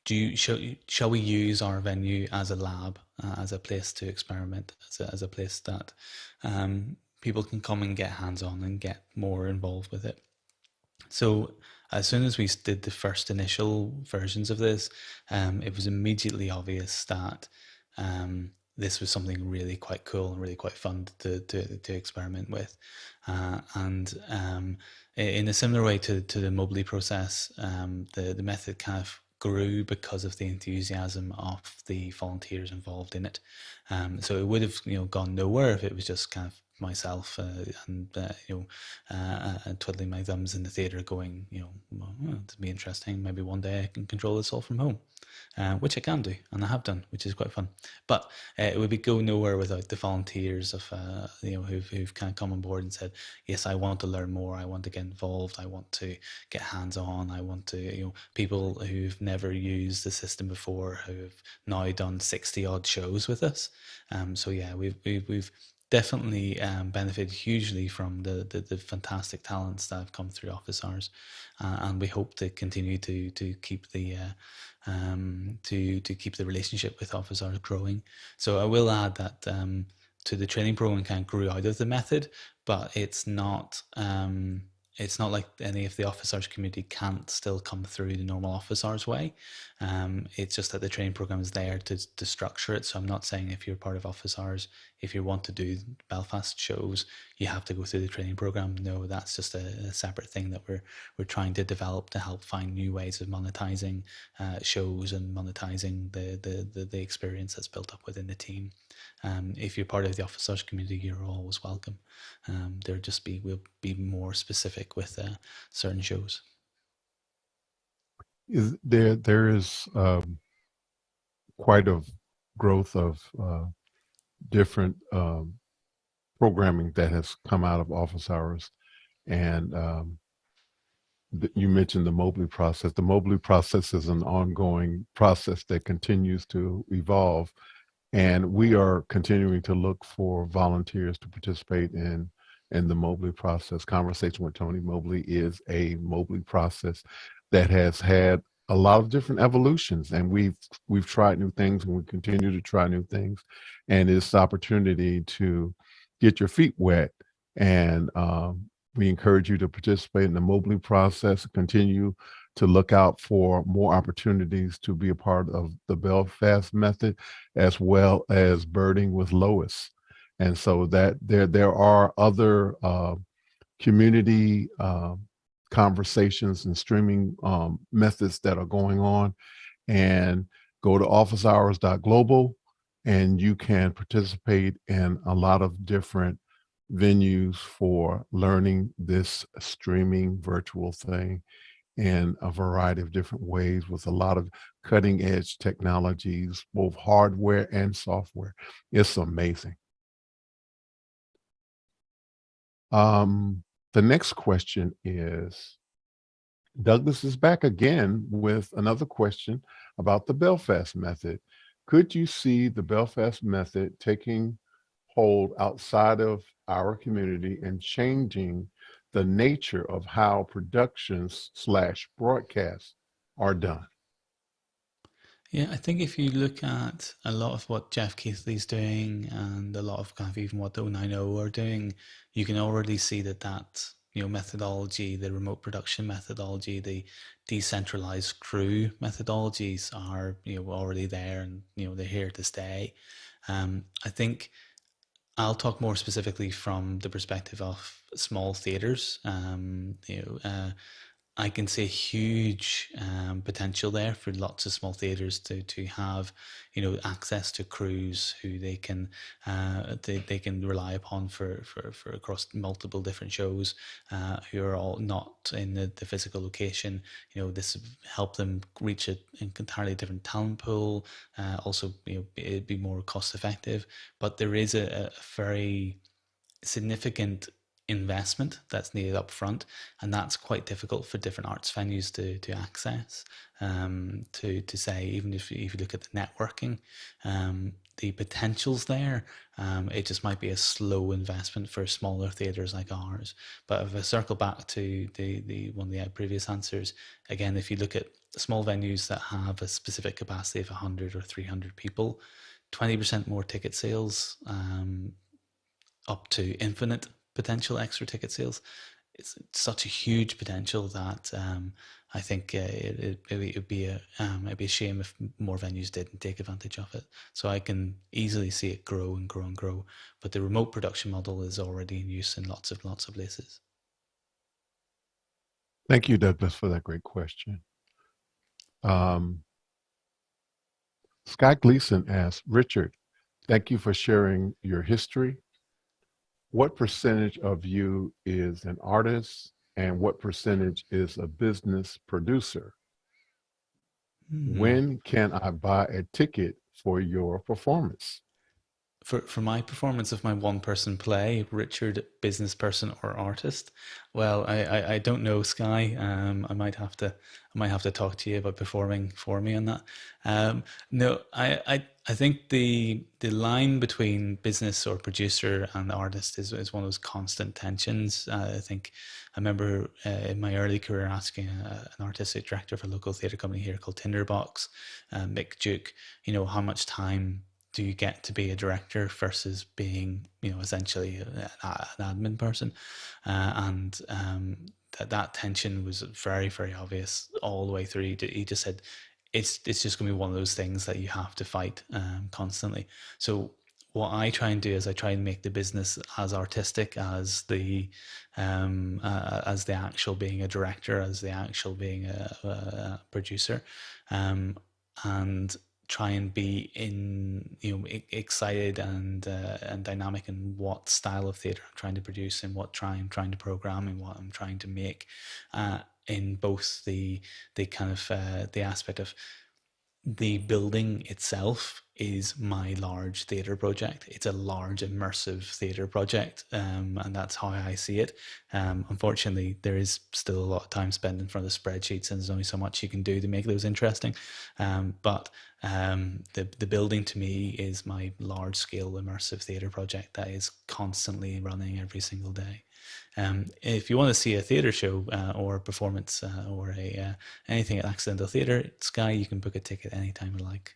Shall we use our venue as a lab, as a place to experiment, as a place that people can come and get hands on and get more involved with it? So as soon as we did the first initial versions of this, it was immediately obvious that this was something really quite cool and really quite fun to experiment with. And in a similar way to the Mobley process, the method kind of grew because of the enthusiasm of the volunteers involved in it. So it would have gone nowhere if it was just kind of myself and twiddling my thumbs in the theater going, well, it'd be interesting, maybe one day I can control this all from home, which I can do and I have done, which is quite fun. But it would be go nowhere without the volunteers of who've kind of come on board and said, yes, I want to learn more, I want to get involved, I want to get hands on, I want to people who've never used the system before, who have now done 60 odd shows with us. So yeah, we've definitely benefited hugely from the fantastic talents that have come through Office Hours, and we hope to continue to keep the to keep the relationship with Office Hours growing. So I will add that to the training program kind of grew out of the method, but it's not like any of the Office Hours community can't still come through the normal Office Hours way. It's just that the training program is there to structure it. So I'm not saying if you're part of Office Hours, if you want to do Belfast shows, you have to go through the training program. No, that's just a separate thing that we're trying to develop to help find new ways of monetizing shows and monetizing the experience that's built up within the team. If you're part of the Office Hours community, you're always welcome. We'll be more specific with certain shows. There is quite a growth of different programming that has come out of Office Hours, and you mentioned the Mobley process. The Mobley process is an ongoing process that continues to evolve, and we are continuing to look for volunteers to participate in in the Mobley process. Conversation with Tony Mobley is a Mobley process that has had a lot of different evolutions, and we've tried new things, and we continue to try new things. And it's the opportunity to get your feet wet, and we encourage you to participate in the Mobley process. Continue to look out for more opportunities to be a part of the Belfast Method, as well as Birding with Lois. And so that there are other community conversations and streaming methods that are going on. And go to officehours.global, and you can participate in a lot of different venues for learning this streaming virtual thing in a variety of different ways, with a lot of cutting edge technologies, both hardware and software. It's amazing. The next question is, Douglas is back again with another question about the Belfast Method. Could you see the Belfast Method taking hold outside of our community and changing the nature of how productions slash broadcasts are done? Yeah, I think if you look at a lot of what Jeff Keithley's doing and a lot of kind of even what the 090 are doing, you can already see that methodology, the remote production methodology, the decentralized crew methodologies are already there, and they're here to stay. I think I'll talk more specifically from the perspective of small theaters. I can see a huge potential there for lots of small theatres to have, access to crews who they can rely upon for across multiple different shows, who are all not in the physical location. This help them reach an entirely different talent pool. Also, it'd be more cost effective. But there is a very significant investment that's needed up front, and that's quite difficult for different arts venues to access. To say, even if you look at the networking, the potential's there. It just might be a slow investment for smaller theatres like ours. But if I circle back to the one of the previous answers, again, if you look at small venues that have a specific capacity of 100 or 300 people, 20% more ticket sales, up to infinite potential extra ticket sales. It's such a huge potential that I think it'd be a shame if more venues didn't take advantage of it. So I can easily see it grow and grow and grow. But the remote production model is already in use in lots of places. Thank you, Douglas, for that great question. Um, Scott Gleason asks, Richard, thank you for sharing your history. What percentage of you is an artist, and what percentage is a business producer? Hmm. When can I buy a ticket for your performance? For my performance of my one person play, Richard, business person or artist? Well, I don't know, Sky. I might have to talk to you about performing for me on that. No, I think the line between business or producer and artist is one of those constant tensions. I think I remember in my early career asking an artistic director of a local theatre company here called Tinderbox, Mick Duke, how much time do you get to be a director versus being, essentially an admin person? And that tension was very, very obvious all the way through. He just said, it's just going to be one of those things that you have to fight constantly. So what I try and do is I try and make the business as artistic as the actual being a director, as the actual being a producer, and try and be excited and dynamic in what style of theatre I'm trying to produce, and what I'm trying to program, and what I'm trying to make, in both the kind of the aspect of the building itself is my large theatre project. It's a large immersive theatre project, and that's how I see it. Unfortunately, there is still a lot of time spent in front of spreadsheets, and there's only so much you can do to make those interesting. But the building to me is my large scale immersive theatre project that is constantly running every single day. If you want to see a theatre show or a performance or anything at Accidental Theatre Sky, you can book a ticket anytime you like.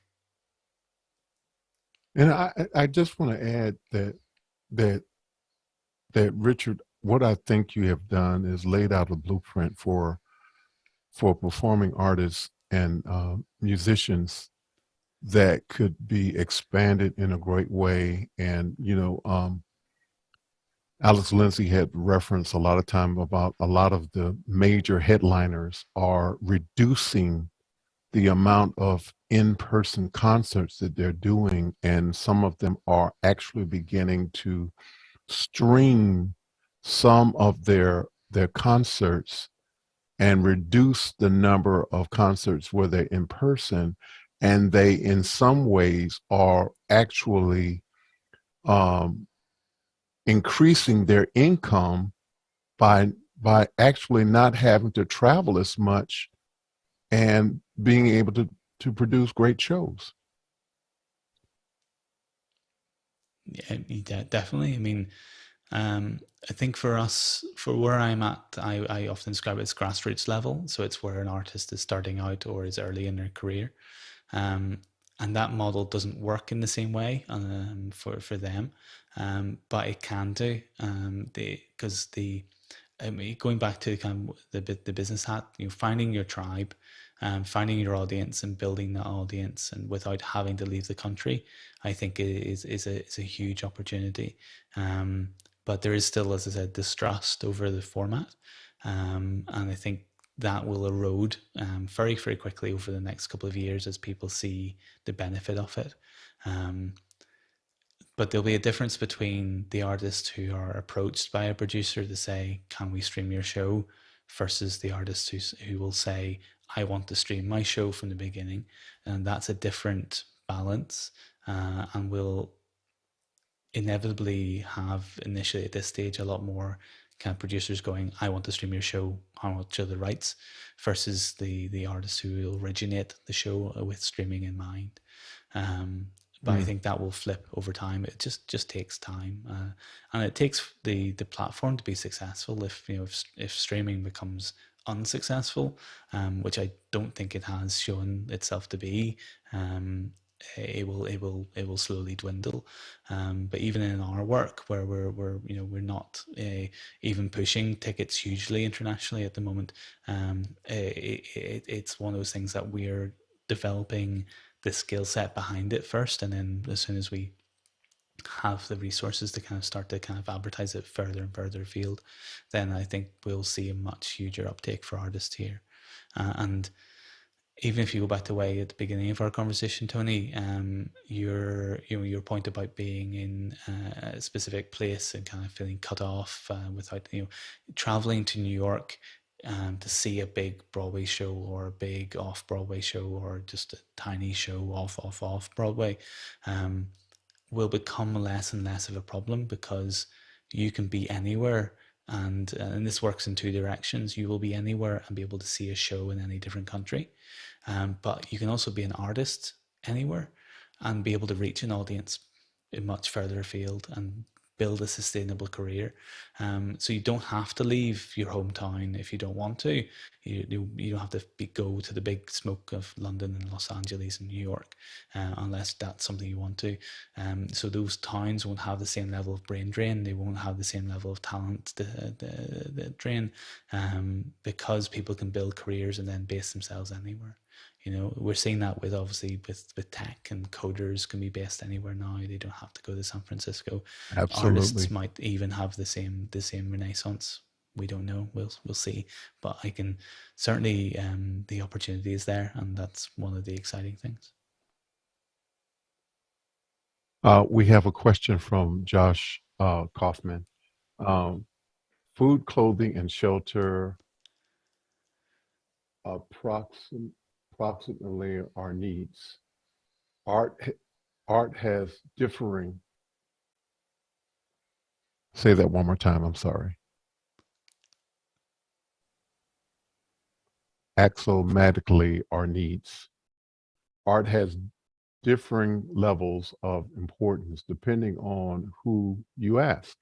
And I just want to add that that Richard, what I think you have done is laid out a blueprint for performing artists and musicians that could be expanded in a great way. And Alex Lindsay had referenced a lot of time about a lot of the major headliners are reducing the amount of in-person concerts that they're doing, and some of them are actually beginning to stream some of their concerts and reduce the number of concerts where they're in person, and they in some ways are actually um, increasing their income by actually not having to travel as much and being able to produce great shows. Yeah, definitely. I mean, I think for us, for where I'm at, I often describe it as grassroots level. So it's where an artist is starting out or is early in their career. Um, and that model doesn't work in the same way for them, but it can do. Because I mean, going back to kind of the business hat, finding your tribe, finding your audience and building that audience, and without having to leave the country, I think is a huge opportunity. But there is still, as I said, distrust over the format, and I think that will erode very, very quickly over the next couple of years as people see the benefit of it. Um, but there'll be a difference between the artists who are approached by a producer to say, "Can we stream your show?" versus the artists who will say, "I want to stream my show from the beginning," and that's a different balance, and will inevitably have initially at this stage a lot more kind of producers going, "I want to stream your show, I want to show the rights," versus the artists who will originate the show with streaming in mind. But I Mm, think that will flip over time. It just takes time, and it takes the platform to be successful. If streaming becomes unsuccessful, which I don't think it has shown itself to be, it will slowly dwindle. But even in our work, where we're not even pushing tickets hugely internationally at the moment, it's one of those things that we're developing the skill set behind it first, and then as soon as we have the resources to kind of start to kind of advertise it further and further afield, then I think we'll see a much huger uptake for artists here. And even if you go back to way at the beginning of our conversation, Tony, your point about being in a specific place and kind of feeling cut off without traveling to New York to see a big Broadway show or a big off Broadway show or just a tiny show off Broadway, um, will become less and less of a problem because you can be anywhere. And this works in two directions. You will be anywhere and be able to see a show in any different country, but you can also be an artist anywhere and be able to reach an audience in much further afield and build a sustainable career. So you don't have to leave your hometown if you don't want to. You don't have to go to the big smoke of London and Los Angeles and New York unless that's something you want to. So those towns won't have the same level of brain drain. They won't have the same level of talent the drain because people can build careers and then base themselves anywhere. We're seeing that with obviously with tech, and coders can be based anywhere now. They don't have to go to San Francisco. Artists absolutely. might even have the same renaissance. We don't know. We'll see. But I can certainly the opportunity is there, and that's one of the exciting things. We have a question from Josh Kaufman. Um, Food, clothing, and shelter approximate. approximately our needs. Art, art has differing. Say that one more time. I'm sorry. Axiomatically our needs. Art has differing levels of importance depending on who you ask.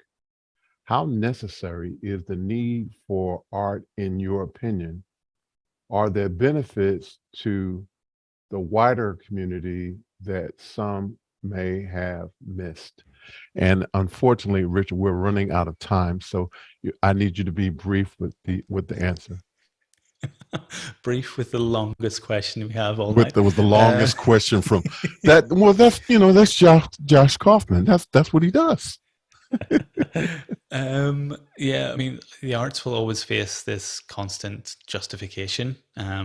How necessary is the need for art in your opinion? Are there benefits to the wider community that some may have missed? And unfortunately, Richard, we're running out of time, so I need you to be brief with the answer. Brief with the longest question we have all With night. the Uh, longest question from that. Well, that's Josh Kaufman. That's what he does. yeah, I mean, the arts will always face this constant justification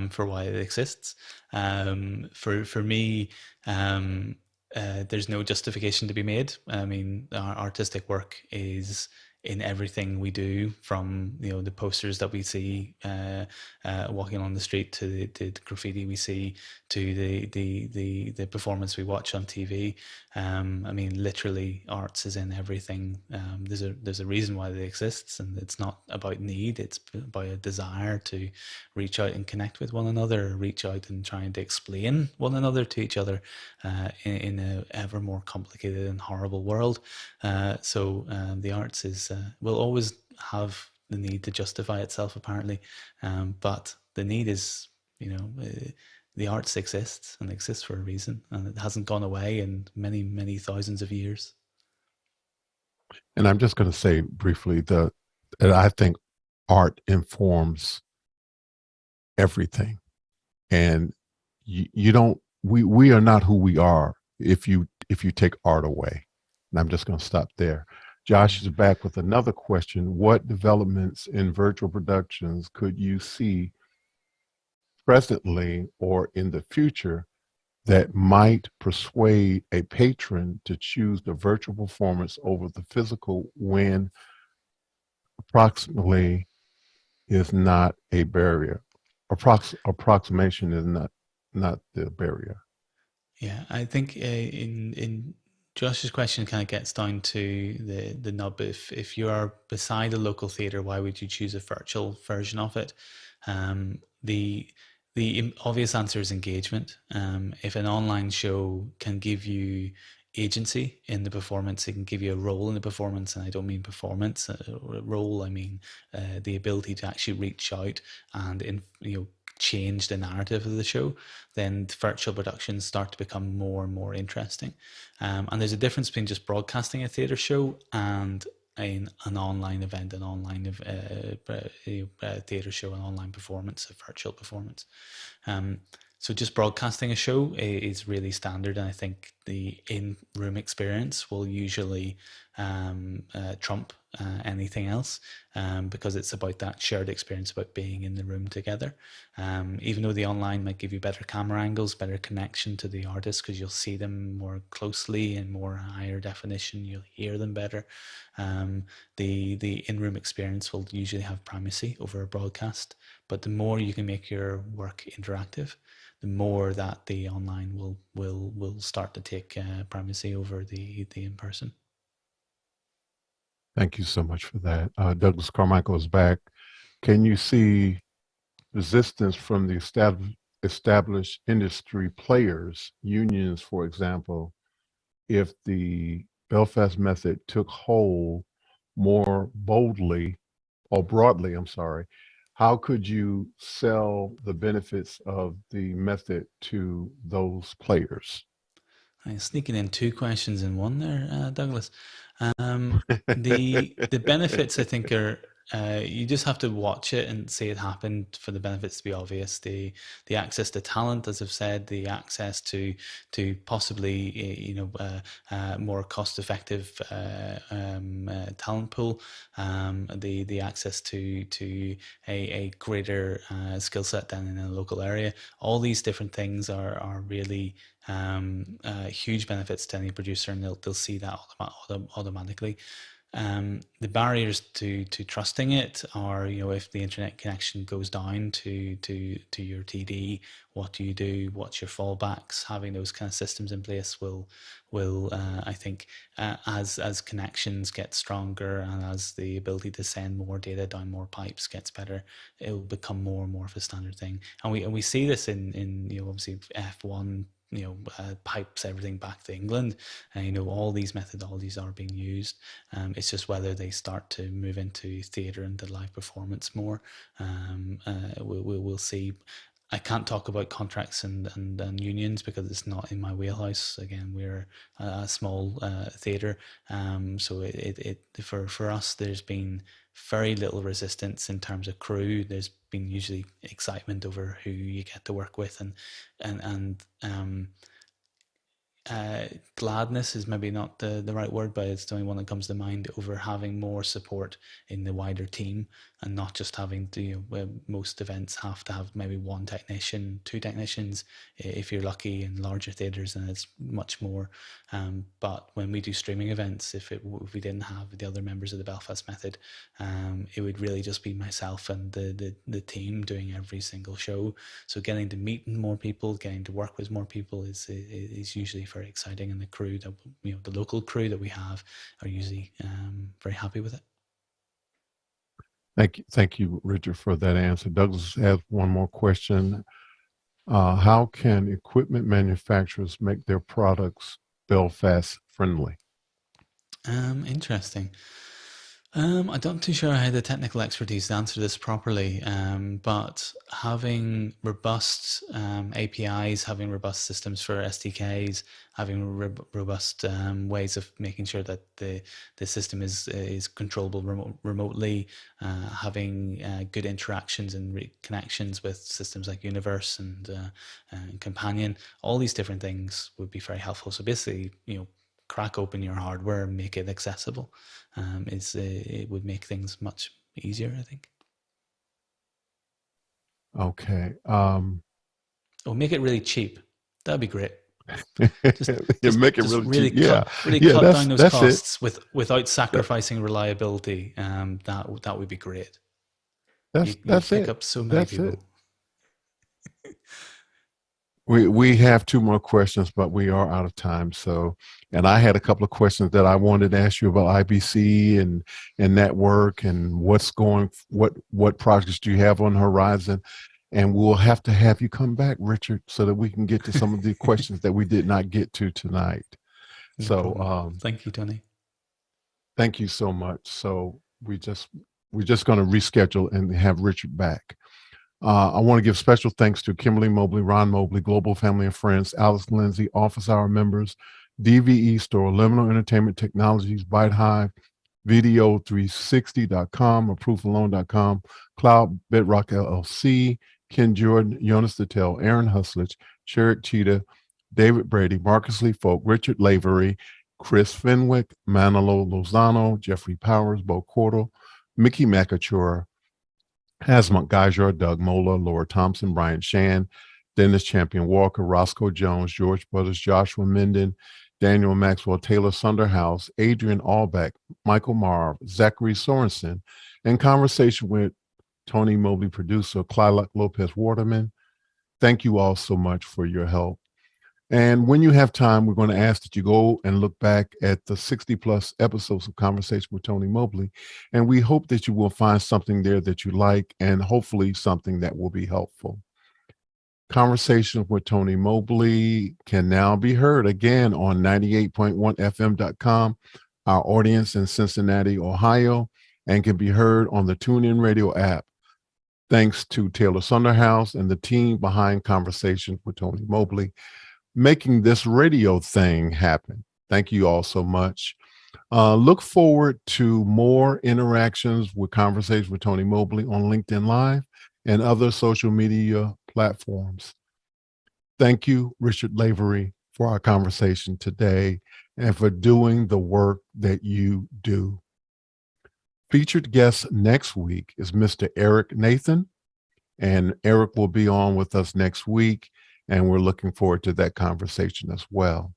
for why it exists. For me, there's no justification to be made. I mean, our artistic work is in everything we do, from the posters that we see walking on the street, to the graffiti we see, to the performance we watch on TV. I mean, literally, arts is in everything. There's a reason why it exists, and it's not about need. It's about a desire to reach out and connect with one another, reach out and trying to explain one another to each other in a ever more complicated and horrible world. The arts will always have the need to justify itself, apparently, but the need is, the arts exists and exists for a reason, and it hasn't gone away in many, many thousands of years. And I'm just going to say briefly that I think art informs everything, and you don't. We are not who we are if you take art away. And I'm just going to stop there. Josh is back with another question. What developments in virtual productions could you see presently or in the future that might persuade a patron to choose the virtual performance over the physical when approximately is not a barrier? Approximation is not the barrier. Yeah, I think in Josh's question kind of gets down to the nub. If you are beside a local theatre, why would you choose a virtual version of it? The obvious answer is engagement. If an online show can give you agency in the performance, it can give you a role in the performance, and I don't mean performance, a role. I mean the ability to actually reach out and change the narrative of the show. Then virtual productions start to become more and more interesting. And there's a difference between just broadcasting a theatre show and an online event, an online theatre show, an online performance, a virtual performance. So just broadcasting a show is really standard, and I think the in-room experience will usually trump anything else, because it's about that shared experience, about being in the room together. Even though the online might give you better camera angles, better connection to the artist, because you'll see them more closely and more higher definition, you'll hear them better. The in-room experience will usually have primacy over a broadcast, but the more you can make your work interactive, the more that the online will start to take primacy over the in person. Thank you so much for that. Douglas Carmichael is back. Can you see resistance from the established industry players, unions, for example, if the Belfast Method took hold more boldly or broadly? I'm sorry. How could you sell the benefits of the method to those players? I'm sneaking in two questions in one there, Douglas. The benefits, I think, are you just have to watch it and see it happen for the benefits to be obvious. The access to talent, as I've said, the access to possibly more cost effective talent pool, the access to a greater skill set than in a local area. All these different things are really huge benefits to any producer, and they'll see that automatically. The barriers to trusting it are, if the internet connection goes down to your TD, what do you do? What's your fallbacks? Having those kind of systems in place will I think, as connections get stronger and as the ability to send more data down more pipes gets better, it will become more and more of a standard thing. And we see this in obviously F1, pipes everything back to England, and all these methodologies are being used. It's just whether they start to move into theatre and the live performance more. We'll see. I can't talk about contracts and unions because it's not in my wheelhouse. Again, we're a small theatre, so for us, there's been very little resistance in terms of crew. There's been usually excitement over who you get to work with, and gladness is maybe not the right word, but it's the only one that comes to mind, over having more support in the wider team and not just having to, where most events have to have maybe one technician, two technicians, if you're lucky. In larger theatres, and it's much more. But when we do streaming events, if we didn't have the other members of the Belfast Method, it would really just be myself and the team doing every single show. So getting to meet more people, getting to work with more people is usually very exciting, and the crew that the local crew that we have are usually very happy with it. Thank you, Richard, for that answer. Douglas has one more question. How can equipment manufacturers make their products Belfast friendly? Interesting. I'm not too sure I had the technical expertise to answer this properly, but having robust APIs, having robust systems for SDKs, having robust ways of making sure that the system is controllable remotely, having good interactions and connections with systems like Universe and Companion, all these different things would be very helpful. So basically, crack open your hardware and make it accessible. It would make things much easier, I think. Okay. Or make it really cheap. That'd be great. You make it really really cheap. Yeah, cut down those that's it. costs without sacrificing reliability. That would be great. You'd That's pick it. up so many That's it. people. We have two more questions, but we are out of time. So, and I had a couple of questions that I wanted to ask you about IBC and network and what projects do you have on the horizon, and we'll have to have you come back, Richard, so that we can get to some of the questions that we did not get to tonight. No So, problem. Thank you, Tony. thank you so much. So we're just going to reschedule and have Richard back. I want to give special thanks to Kimberly Mobley, Ron Mobley, Global Family and Friends, Alice Lindsay, Office Hour members, DVE Store, Liminal Entertainment Technologies, Byte Hive, Video360.com, ApprovalLoan.com, Cloud Bedrock LLC, Ken Jordan, Jonas Dittel, Aaron Huslich, Sherrick Cheetah, David Brady, Marcus Lee Folk, Richard Lavery, Chris Fenwick, Manolo Lozano, Jeffrey Powers, Bo Cordell, Mickey McAchura, Hasmont Geiger, Doug Mola, Laura Thompson, Brian Shan, Dennis Champion Walker, Roscoe Jones, George Brothers, Joshua Minden, Daniel Maxwell, Taylor Sunderhouse, Adrian Allbeck, Michael Marv, Zachary Sorensen, and conversation with Tony Mobley, producer, Clyde Lopez Waterman. Thank you all so much for your help. And when you have time, we're going to ask that you go and look back at the 60 plus episodes of Conversation with Tony Mobley. And we hope that you will find something there that you like, and hopefully something that will be helpful. Conversation with Tony Mobley can now be heard again on 98.1fm.com, our audience in Cincinnati, Ohio, and can be heard on the TuneIn Radio app. Thanks to Taylor Sunderhouse and the team behind Conversation with Tony Mobley, making this radio thing happen. Thank you all so much. Look forward to more interactions with Conversations with Tony Mobley on LinkedIn Live and other social media platforms. Thank you, Richard Lavery, for our conversation today and for doing the work that you do. Featured guest next week is Mr. Eric Nathan, and Eric will be on with us next week. And we're looking forward to that conversation as well.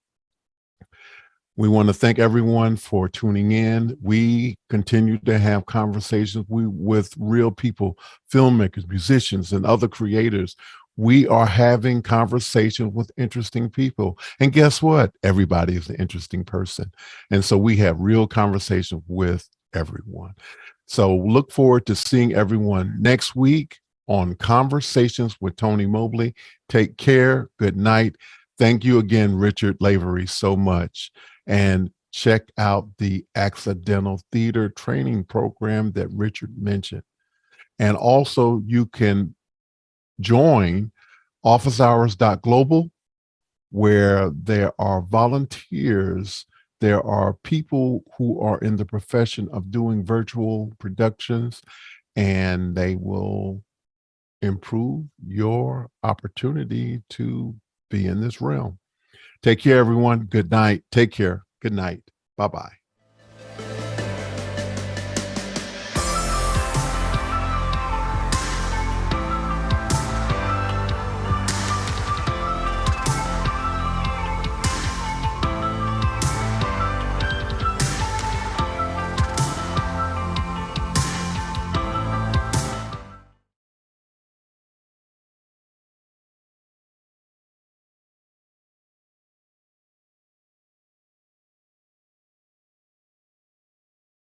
We want to thank everyone for tuning in. We continue to have conversations with real people, filmmakers, musicians, and other creators. We are having conversations with interesting people. And guess what? Everybody is an interesting person. And so we have real conversations with everyone. So look forward to seeing everyone next week on Conversations with Tony Mobley. Take care. Good night. Thank you again, Richard Lavery, so much. And check out the accidental theater training program that Richard mentioned. And also you can join officehours.global, where there are volunteers, there are people who are in the profession of doing virtual productions, and they will improve your opportunity to be in this realm. Take care, everyone. Good night. Take care. Good night. Bye-bye.